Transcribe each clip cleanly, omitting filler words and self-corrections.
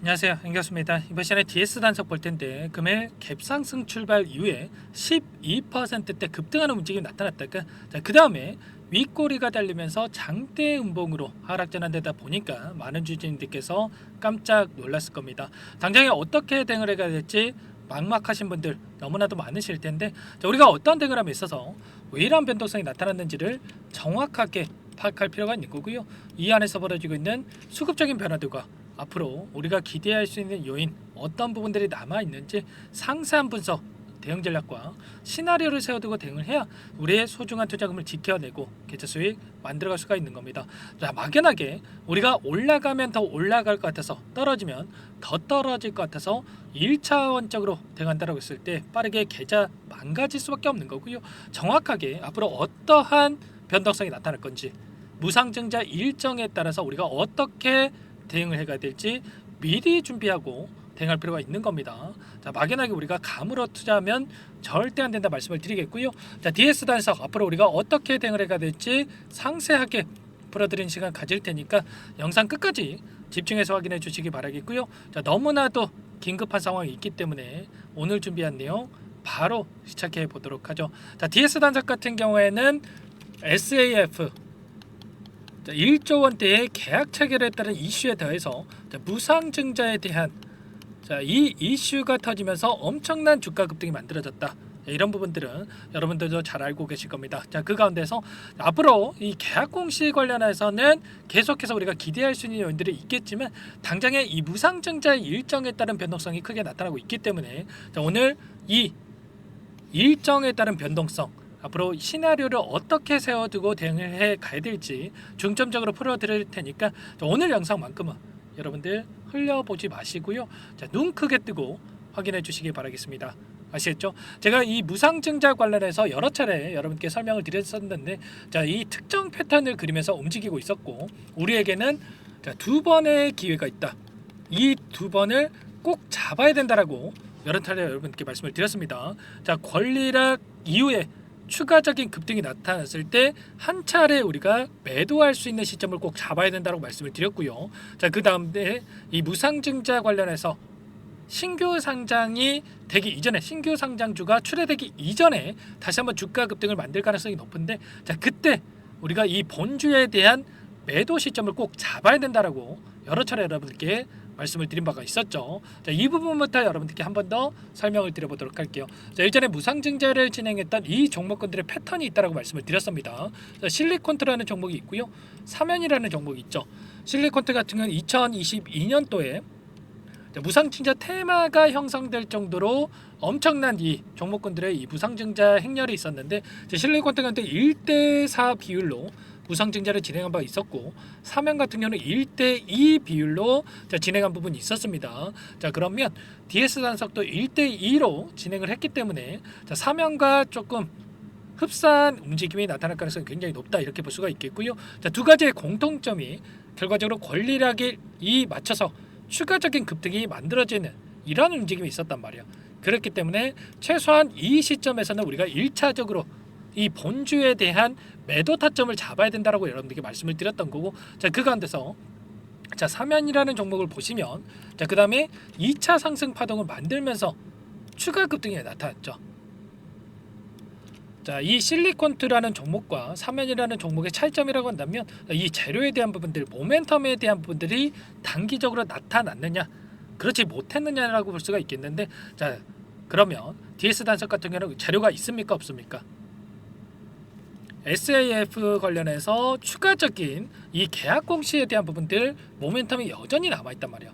안녕하세요, 임교수입니다. 이번 시간에 DS 단속 볼 텐데 금일 갭상승 출발 이후에 12%대 급등하는 움직임이 나타났다가 그 다음에 윗꼬리가 달리면서 장대 음봉으로 하락 전환되다 보니까 많은 주주님들께서 깜짝 놀랐을 겁니다. 당장에 어떻게 대응을 해야 될지 막막하신 분들 너무나도 많으실 텐데, 우리가 어떤 대응을 함에 있어서 왜 이러한 변동성이 나타났는지를 정확하게 파악할 필요가 있는 거고요. 이 안에서 벌어지고 있는 수급적인 변화들과 앞으로 우리가 기대할 수 있는 요인, 어떤 부분들이 남아있는지 상세한 분석, 대응 전략과 시나리오를 세워두고 대응을 해야 우리의 소중한 투자금을 지켜내고 계좌 수익 만들어갈 수가 있는 겁니다. 자, 막연하게 우리가 올라가면 더 올라갈 것 같아서, 떨어지면 더 떨어질 것 같아서 1차원적으로 대응한다고 했을 때 빠르게 계좌 망가질 수밖에 없는 거고요. 정확하게 앞으로 어떠한 변동성이 나타날 건지, 무상증자 일정에 따라서 우리가 어떻게 대응을 해가야 될지 미리 준비하고 대응할 필요가 있는 겁니다. 자, 막연하게 우리가 감으로 투자하면 절대 안 된다 말씀을 드리겠고요. 자, DS 단석 앞으로 우리가 어떻게 대응을 해가야 될지 상세하게 풀어드리는 시간 가질 테니까 영상 끝까지 집중해서 확인해 주시기 바라겠고요. 자, 너무나도 긴급한 상황이 있기 때문에 오늘 준비한 내용 바로 시작해 보도록 하죠. 자, DS 단석 같은 경우에는 SAF 1조 원대의 계약 체결에 따른 이슈에 더해서 무상증자에 대한 이 이슈가 터지면서 엄청난 주가 급등이 만들어졌다. 이런 부분들은 여러분들도 잘 알고 계실 겁니다. 자, 그 가운데서 앞으로 이 계약 공시 관련해서는 계속해서 우리가 기대할 수 있는 요인들이 있겠지만, 당장에 이 무상증자의 일정에 따른 변동성이 크게 나타나고 있기 때문에 오늘 이 일정에 따른 변동성, 앞으로 시나리오를 어떻게 세워두고 대응을 해 가야 될지 중점적으로 풀어드릴 테니까 오늘 영상만큼은 여러분들 흘려보지 마시고요. 자, 눈 크게 뜨고 확인해 주시기 바라겠습니다. 아시겠죠? 제가 이 무상증자 관련해서 여러 차례 여러분께 설명을 드렸었는데, 자, 이 특정 패턴을 그리면서 움직이고 있었고, 우리에게는 두 번의 기회가 있다. 이 두 번을 꼭 잡아야 된다라고 여러 차례 여러분께 말씀을 드렸습니다. 자, 권리락 이후에 추가적인 급등이 나타났을 때 한 차례 우리가 매도할 수 있는 시점을 꼭 잡아야 된다고 말씀을 드렸고요. 자, 그 다음에 이 무상증자 관련해서 신규 상장이 되기 이전에, 신규 상장주가 출회되기 이전에 다시 한번 주가 급등을 만들 가능성이 높은데, 자, 그때 우리가 이 본주에 대한 매도 시점을 꼭 잡아야 된다라고 여러 차례 여러분께 말씀을 드린 바가 있었죠. 자, 이 부분부터 여러분들께 한 번 더 설명을 드려보도록 할게요. 자, 예전에 무상증자를 진행했던 이 종목군들의 패턴이 있다고 말씀을 드렸습니다. 자, 실리콘트라는 종목이 있고요, 사면이라는 종목이 있죠. 실리콘트 같은 경우는 2022년도에 무상증자 테마가 형성될 정도로 엄청난 이 종목군들의 이 무상증자 행렬이 있었는데, 실리콘트 같은 경우는 1대4 비율로 무상증자를 진행한 바가 있었고, 사면 같은 경우는 1대2 비율로 진행한 부분이 있었습니다. 자, 그러면 DS 단석도 1대2로 진행을 했기 때문에 사면과 조금 흡사한 움직임이 나타날 가능성이 굉장히 높다, 이렇게 볼 수가 있겠고요. 자, 두 가지의 공통점이 결과적으로 권리락에 맞춰서 추가적인 급등이 만들어지는 이런 움직임이 있었단 말이야. 그렇기 때문에 최소한 이 시점에서는 우리가 1차적으로 이 본주에 대한 매도 타점을 잡아야 된다라고 여러분들께 말씀을 드렸던 거고, 자, 그 가운데서 자, 사면이라는 종목을 보시면, 자, 그 다음에 2차 상승 파동을 만들면서 추가 급등이 나타났죠. 자, 이 실리콘트라는 종목과 사면이라는 종목의 차이점이라고 한다면, 이 재료에 대한 부분들, 모멘텀에 대한 부분들이 단기적으로 나타났느냐, 그렇지 못했느냐라고 볼 수가 있겠는데, 자, 그러면 DS 단석 같은 경우는 재료가 있습니까, 없습니까? SAF 관련해서 추가적인 이 계약 공시에 대한 부분들 모멘텀이 여전히 남아있단 말이에요.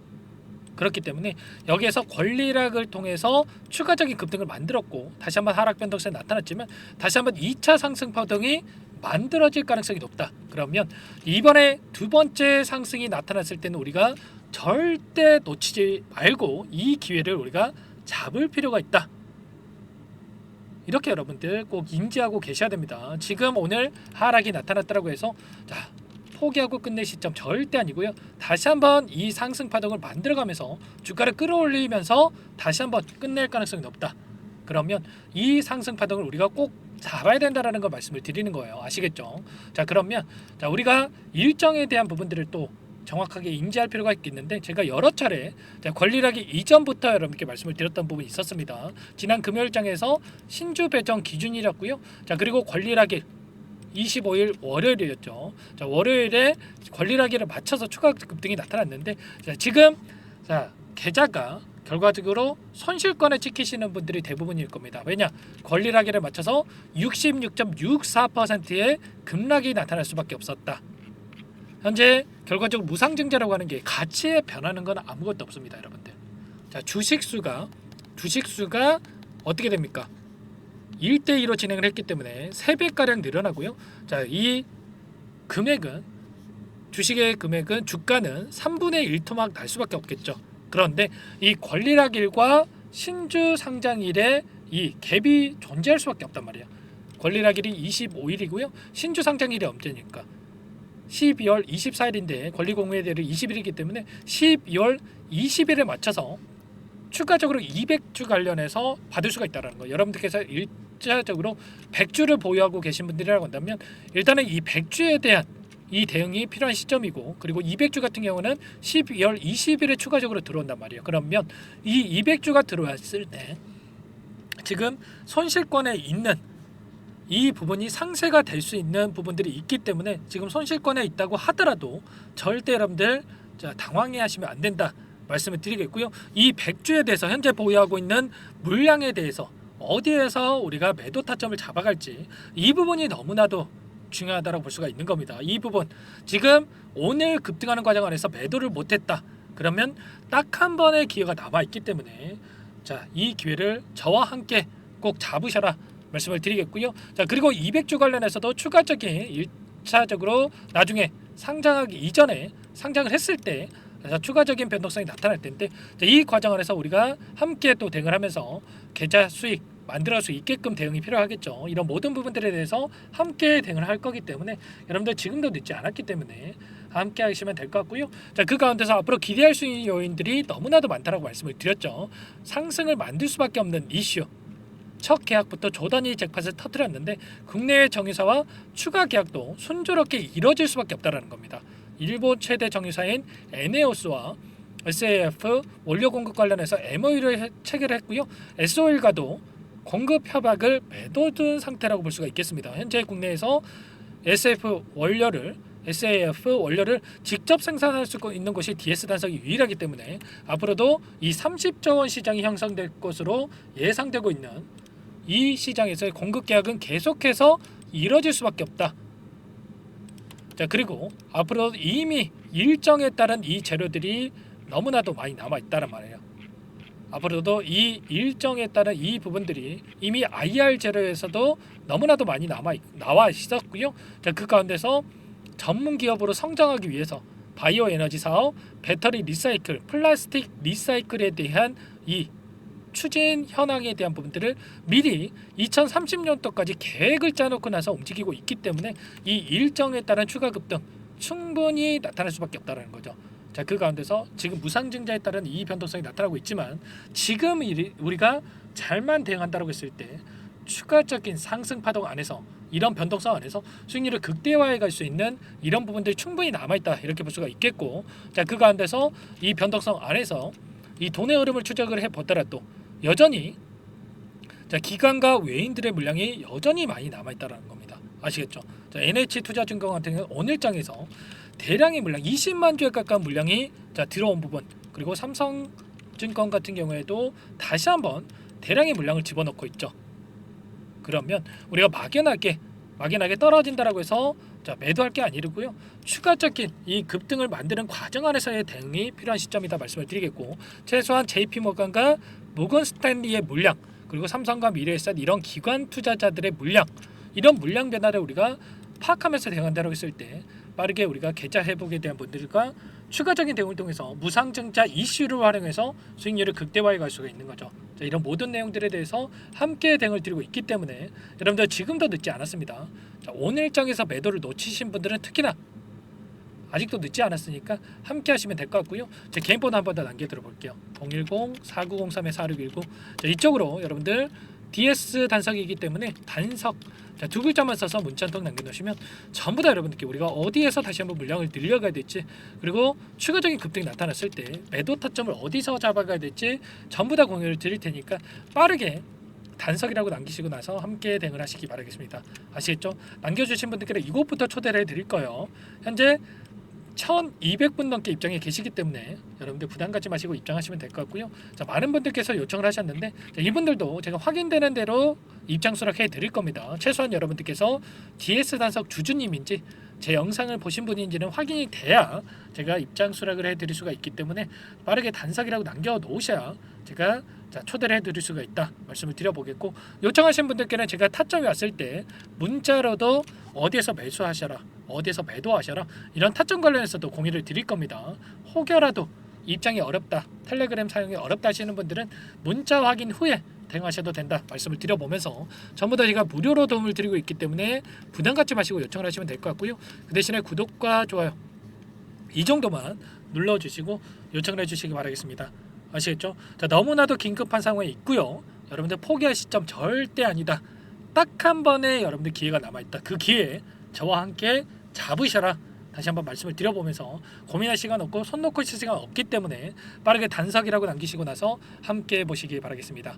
그렇기 때문에 여기에서 권리락을 통해서 추가적인 급등을 만들었고, 다시 한번 하락 변동성이 나타났지만 다시 한번 2차 상승 파동이 만들어질 가능성이 높다. 그러면 이번에 두 번째 상승이 나타났을 때는 우리가 절대 놓치지 말고 이 기회를 우리가 잡을 필요가 있다. 이렇게 여러분들 꼭 인지하고 계셔야 됩니다. 지금 오늘 하락이 나타났다고 해서 자, 포기하고 끝낼 시점 절대 아니고요. 다시 한번 이 상승 파동을 만들어가면서 주가를 끌어올리면서 다시 한번 끝낼 가능성이 높다. 그러면 이 상승 파동을 우리가 꼭 잡아야 된다라는 걸 말씀을 드리는 거예요. 아시겠죠? 자, 그러면 자, 우리가 일정에 대한 부분들을 또 정확하게 인지할 필요가 있겠는데, 제가 여러 차례 권리락이 이전부터 여러분께 말씀을 드렸던 부분이 있었습니다. 지난 금요일장에서 신주 배정 기준이었고요. 자, 그리고 권리락일 25일 월요일이었죠. 자, 월요일에 권리락일을 맞춰서 추가 급등이 나타났는데, 자, 지금 계좌가 결과적으로 손실권에 찍히시는 분들이 대부분일 겁니다. 왜냐? 권리락일에 맞춰서 66.64%의 급락이 나타날 수밖에 없었다. 현재 결과적으로 무상증자라고 하는 게 가치에 변하는 건 아무것도 없습니다, 여러분들. 자, 주식수가 어떻게 됩니까? 1대2로 진행을 했기 때문에 3배가량 늘어나고요. 자, 이 금액은, 주식의 금액은, 주가는 3분의 1 토막 날 수밖에 없겠죠. 그런데 이 권리락일과 신주 상장일에 이 갭이 존재할 수밖에 없단 말이에요. 권리락일이 25일이고요. 신주 상장일이 언제니까 12월 24일인데 권리공유일이 20일이기 때문에 12월 20일에 맞춰서 추가적으로 200주 관련해서 받을 수가 있다는 거예요. 여러분들께서 일차적으로 100주를 보유하고 계신 분들이라고 한다면 일단은 이 100주에 대한 이 대응이 필요한 시점이고, 그리고 200주 같은 경우는 12월 20일에 추가적으로 들어온단 말이에요. 그러면 이 200주가 들어왔을 때 지금 손실권에 있는 이 부분이 상쇄가 될 수 있는 부분들이 있기 때문에 지금 손실권에 있다고 하더라도 절대 여러분들 당황해 하시면 안 된다 말씀을 드리겠고요. 이 100주에 대해서 현재 보유하고 있는 물량에 대해서 어디에서 우리가 매도 타점을 잡아갈지, 이 부분이 너무나도 중요하다고 볼 수가 있는 겁니다. 이 부분, 지금 오늘 급등하는 과정 안에서 매도를 못했다 그러면 딱 한 번의 기회가 남아있기 때문에 이 기회를 저와 함께 꼭 잡으셔라 말씀을 드리겠고요. 자, 그리고 200주 관련해서도 추가적인 1차적으로 나중에 상장하기 이전에 상장을 했을 때 추가적인 변동성이 나타날 텐데, 이 과정 안에서 우리가 함께 또 대응을 하면서 계좌 수익 만들어 수 있게끔 대응이 필요하겠죠. 이런 모든 부분들에 대해서 함께 대응을 할 거기 때문에 여러분들 지금도 늦지 않았기 때문에 함께 하시면 될 것 같고요. 자, 그 가운데서 앞으로 기대할 수 있는 요인들이 너무나도 많다라고 말씀을 드렸죠. 상승을 만들 수밖에 없는 이슈, 첫 계약부터 조단위 잭팟을 터뜨렸는데 국내외 정유사와 추가 계약도 순조롭게 이뤄질 수밖에 없다는 겁니다. 일본 최대 정유사인 에네오스와 SAF 원료 공급 관련해서 MOU를 체결했고요. S-OIL과도 공급 협약을 맺어둔 상태라고 볼 수가 있겠습니다. 현재 국내에서 SAF 원료를 직접 생산할 수 있는 곳이 DS 단석이 유일하기 때문에 앞으로도 이 30조 원 시장이 형성될 것으로 예상되고 있는 이 시장에서의 공급 계약은 계속해서 이뤄질 수밖에 없다. 자, 그리고 앞으로 이미 일정에 따른 이 재료들이 너무나도 많이 남아 있다는 말이에요. 앞으로도 이 일정에 따른 이 부분들이 이미 IR 재료에서도 너무나도 많이 나와 있었고요. 자, 그 가운데서 전문 기업으로 성장하기 위해서 바이오 에너지 사업, 배터리 리사이클, 플라스틱 리사이클에 대한 이 추진 현황에 대한 부분들을 미리 2030년도까지 계획을 짜놓고 나서 움직이고 있기 때문에 이 일정에 따른 추가 급등 충분히 나타날 수밖에 없다는 거죠. 자, 그 가운데서 지금 무상증자에 따른 이 변동성이 나타나고 있지만 지금 우리가 잘만 대응한다고 했을 때 추가적인 상승 파동 안에서, 이런 변동성 안에서 수익률을 극대화해 갈 수 있는 이런 부분들이 충분히 남아있다 이렇게 볼 수가 있겠고, 자, 그 가운데서 이 변동성 안에서 이 돈의 흐름을 추적을 해보더라도 여전히 기관과 외인들의 물량이 여전히 많이 남아있다는 겁니다. 아시겠죠? 자, NH투자증권 같은 경우는 오늘장에서 대량의 물량 20만 주에 가까운 물량이 들어온 부분, 그리고 삼성증권 같은 경우에도 다시 한번 대량의 물량을 집어넣고 있죠. 그러면 우리가 막연하게 떨어진다라고 해서 매도할 게 아니고요. 추가적인 이 급등을 만드는 과정 안에서의 대응이 필요한 시점이다 말씀을 드리겠고, 최소한 JP모건과 모건 스탠리의 물량, 그리고 삼성과 미래에셋 이런 기관 투자자들의 물량, 이런 물량 변화를 우리가 파악하면서 대응한다고 했을 때 빠르게 우리가 계좌 회복에 대한 분들과 추가적인 대응을 통해서 무상증자 이슈를 활용해서 수익률을 극대화해 갈 수가 있는 거죠. 자, 이런 모든 내용들에 대해서 함께 대응을 드리고 있기 때문에 여러분들 지금도 늦지 않았습니다. 자, 오늘장에서 매도를 놓치신 분들은 특히나 아직도 늦지 않았으니까 함께 하시면 될 것 같고요. 제 개인 번호 한 번 더 남겨 들어 볼게요. 010-4903-4619. 자, 이쪽으로 여러분들 DS 단석이기 때문에 단석 자, 두 글자만 써서 문자 한 통 남겨놓으시면 전부 다 여러분들께 우리가 어디에서 다시 한번 물량을 늘려가야 될지 그리고 추가적인 급등이 나타났을 때 매도 타점을 어디서 잡아가야 될지 전부 다 공유를 드릴 테니까 빠르게 단석이라고 남기시고 나서 함께 대응을 하시기 바라겠습니다. 아시겠죠? 남겨주신 분들께는 이곳부터 초대를 해드릴 거예요. 현재 1200분 넘게 입장에 계시기 때문에 여러분들 부담 갖지 마시고 입장하시면 될 것 같고요. 자, 많은 분들께서 요청을 하셨는데 자, 이분들도 제가 확인되는 대로 입장 수락해 드릴 겁니다. 최소한 여러분들께서 DS 단석 주주님인지 제 영상을 보신 분인지는 확인이 돼야 제가 입장 수락을 해 드릴 수가 있기 때문에 빠르게 단석이라고 남겨 놓으셔야 제가 초대를 해드릴 수가 있다 말씀을 드려보겠고, 요청하신 분들께는 제가 타점이 왔을 때 문자로도 어디에서 매수하셔라 어디에서 매도하셔라 이런 타점 관련해서도 공유를 드릴 겁니다. 혹여라도 입장이 어렵다 텔레그램 사용이 어렵다 하시는 분들은 문자 확인 후에 대응하셔도 된다 말씀을 드려보면서 전부 다 제가 무료로 도움을 드리고 있기 때문에 부담 갖지 마시고 요청을 하시면 될 것 같고요. 그 대신에 구독과 좋아요 이 정도만 눌러주시고 요청을 해주시기 바라겠습니다. 아시겠죠? 자, 너무나도 긴급한 상황에 있고요. 여러분들 포기할 시점 절대 아니다. 딱 한 번에 여러분들 기회가 남아있다. 그 기회 저와 함께 잡으셔라. 다시 한번 말씀을 드려보면서 고민할 시간 없고 손 놓고 있을 시간 없기 때문에 빠르게 단석이라고 남기시고 나서 함께 보시기 바라겠습니다.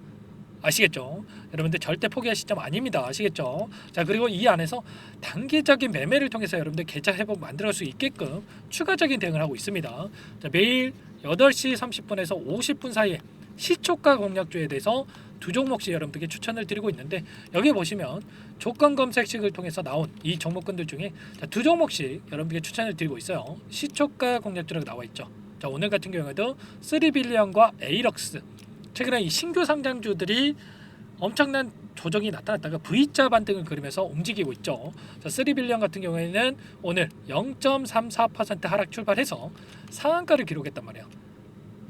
아시겠죠? 여러분들 절대 포기할 시점 아닙니다. 아시겠죠? 자, 그리고 이 안에서 단기적인 매매를 통해서 여러분들 계좌 회복 만들어 수 있게끔 추가적인 대응을 하고 있습니다. 자, 매일 8시 30분에서 50분 사이에 시초가 공략주에 대해서 두 종목씩 여러분들께 추천을 드리고 있는데 여기 보시면 조건 검색식을 통해서 나온 이 종목군들 중에 두 종목씩 여러분들께 추천을 드리고 있어요. 시초가 공략주라고 나와 있죠. 자, 오늘 같은 경우에도 3빌리언과 에이럭스 최근에 이 신규 상장주들이 엄청난 조정이 나타났다가 V자 반등을 그리면서 움직이고 있죠. 자, 3빌리언 같은 경우에는 오늘 0.34% 하락 출발해서 상한가를 기록했단 말이에요.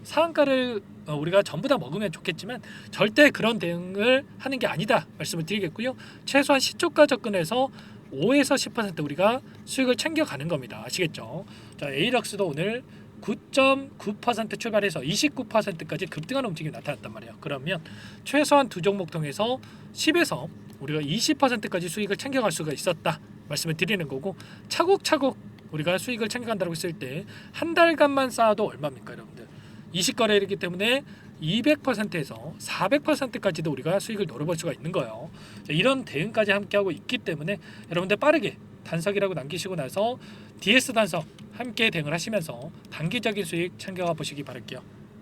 상한가를 우리가 전부 다 먹으면 좋겠지만 절대 그런 대응을 하는 게 아니다 말씀을 드리겠고요. 최소한 시초가 접근해서 5에서 10% 우리가 수익을 챙겨가는 겁니다. 아시겠죠? 자, 에이럭스도 오늘 9.9% 출발해서 29%까지 급등하는 움직임이 나타났단 말이에요. 그러면 최소한 두 종목 통해서 10에서 우리가 20%까지 수익을 챙겨갈 수가 있었다 말씀을 드리는 거고, 차곡차곡 우리가 수익을 챙겨간다고 했을 때 한 달간만 쌓아도 얼마입니까 여러분들? 20거래이기 때문에 200%에서 400%까지도 우리가 수익을 노려볼 수가 있는 거예요. 자, 이런 대응까지 함께하고 있기 때문에 여러분들 빠르게 단석이라고 남기시고 나서 DS 단석 함께 대응을 하시면서 단기적인 수익 챙겨가 보시기 바랄게요.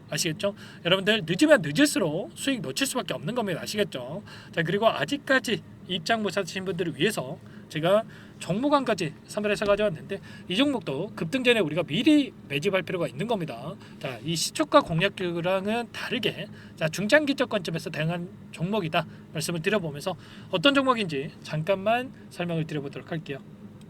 아시겠죠? 여러분들 늦으면 늦을수록 수익 놓칠 수밖에 없는 겁니다. 아시겠죠? 자, 그리고 아직까지 입장 못 찾으신 분들을 위해서 제가 종목안까지 선별해서 가져왔는데 이 종목도 급등 전에 우리가 미리 매집할 필요가 있는 겁니다. 자, 이 시초가 공략주랑은 다르게 자, 중장기적 관점에서 대응한 종목이다 말씀을 드려보면서 어떤 종목인지 잠깐만 설명을 드려보도록 할게요.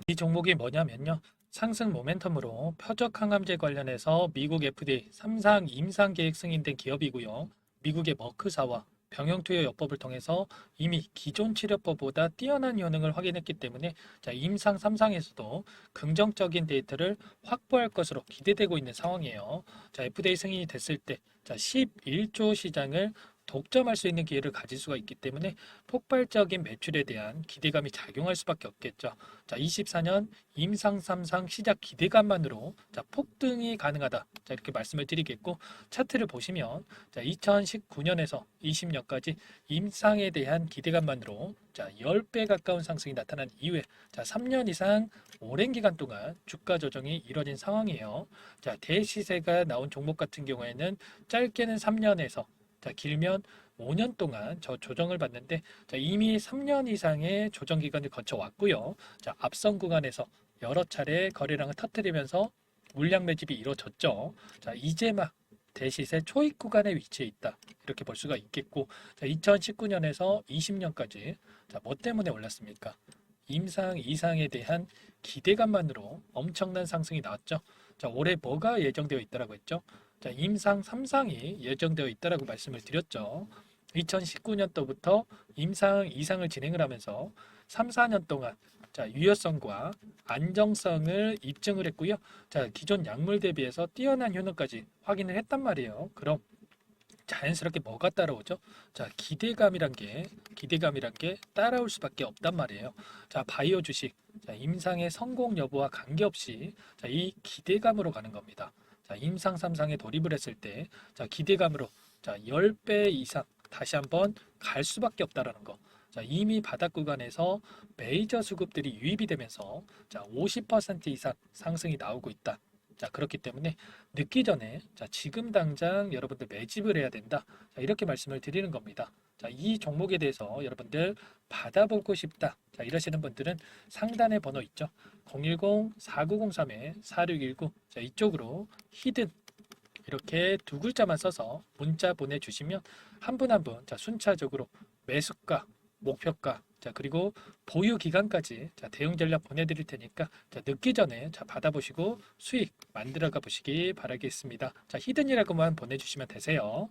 이 종목이 뭐냐면요, 상승 모멘텀으로 표적 항암제 관련해서 미국 FDA 3상 임상 계획 승인된 기업이고요. 미국의 머크사와 병용투여 요법을 통해서 이미 기존 치료법보다 뛰어난 효능을 확인했기 때문에 자, 임상 3상에서도 긍정적인 데이터를 확보할 것으로 기대되고 있는 상황이에요. 자, FDA 승인이 됐을 때 자, 11조 시장을 독점할 수 있는 기회를 가질 수가 있기 때문에 폭발적인 매출에 대한 기대감이 작용할 수밖에 없겠죠. 자, 24년 임상 3상 시작 기대감만으로 자, 폭등이 가능하다. 자, 이렇게 말씀을 드리겠고, 차트를 보시면 자, 2019년에서 20년까지 임상에 대한 기대감만으로 자, 10배 가까운 상승이 나타난 이후에 자, 3년 이상 오랜 기간 동안 주가 조정이 이뤄진 상황이에요. 자, 대시세가 나온 종목 같은 경우에는 짧게는 3년에서 자, 길면 5년 동안 저 조정을 받는데 자, 이미 3년 이상의 조정 기간을 거쳐 왔고요. 자, 앞선 구간에서 여러 차례 거래량을 터뜨리면서 물량 매집이 이루어졌죠. 자, 이제 막 대시세 초입 구간에 위치해 있다. 이렇게 볼 수가 있겠고, 자, 2019년에서 20년까지 자, 뭐 때문에 올랐습니까? 임상 이상에 대한 기대감만으로 엄청난 상승이 나왔죠. 자, 올해 뭐가 예정되어 있다라고 했죠? 자, 임상 3상이 예정되어 있다라고 말씀을 드렸죠. 2019년도부터 임상 2상을 진행을 하면서 3, 4년 동안 자, 유효성과 안정성을 입증을 했고요. 자, 기존 약물 대비해서 뛰어난 효능까지 확인을 했단 말이에요. 그럼 자연스럽게 뭐가 따라오죠? 자, 기대감이란 게 따라올 수밖에 없단 말이에요. 자, 바이오 주식, 자, 임상의 성공 여부와 관계없이 자, 이 기대감으로 가는 겁니다. 자, 임상 3상에 돌입을 했을 때, 자, 기대감으로 자, 10배 이상 다시 한번 갈 수밖에 없다라는 거. 자, 이미 바닥 구간에서 메이저 수급들이 유입이 되면서 자, 50% 이상 상승이 나오고 있다. 자, 그렇기 때문에 늦기 전에 자, 지금 당장 여러분들 매집을 해야 된다. 자, 이렇게 말씀을 드리는 겁니다. 자, 이 종목에 대해서 여러분들 받아보고 싶다. 자, 이러시는 분들은 상단에 번호 있죠. 010-4903-4619. 자, 이쪽으로 히든 이렇게 두 글자만 써서 문자 보내주시면 한 분 한 분 자, 순차적으로 매수가, 목표가, 자, 그리고 보유 기간까지 자, 대응 전략 보내드릴 테니까 자, 늦기 전에 자, 받아보시고 수익 만들어가 보시기 바라겠습니다. 자, 히든이라고만 보내주시면 되세요.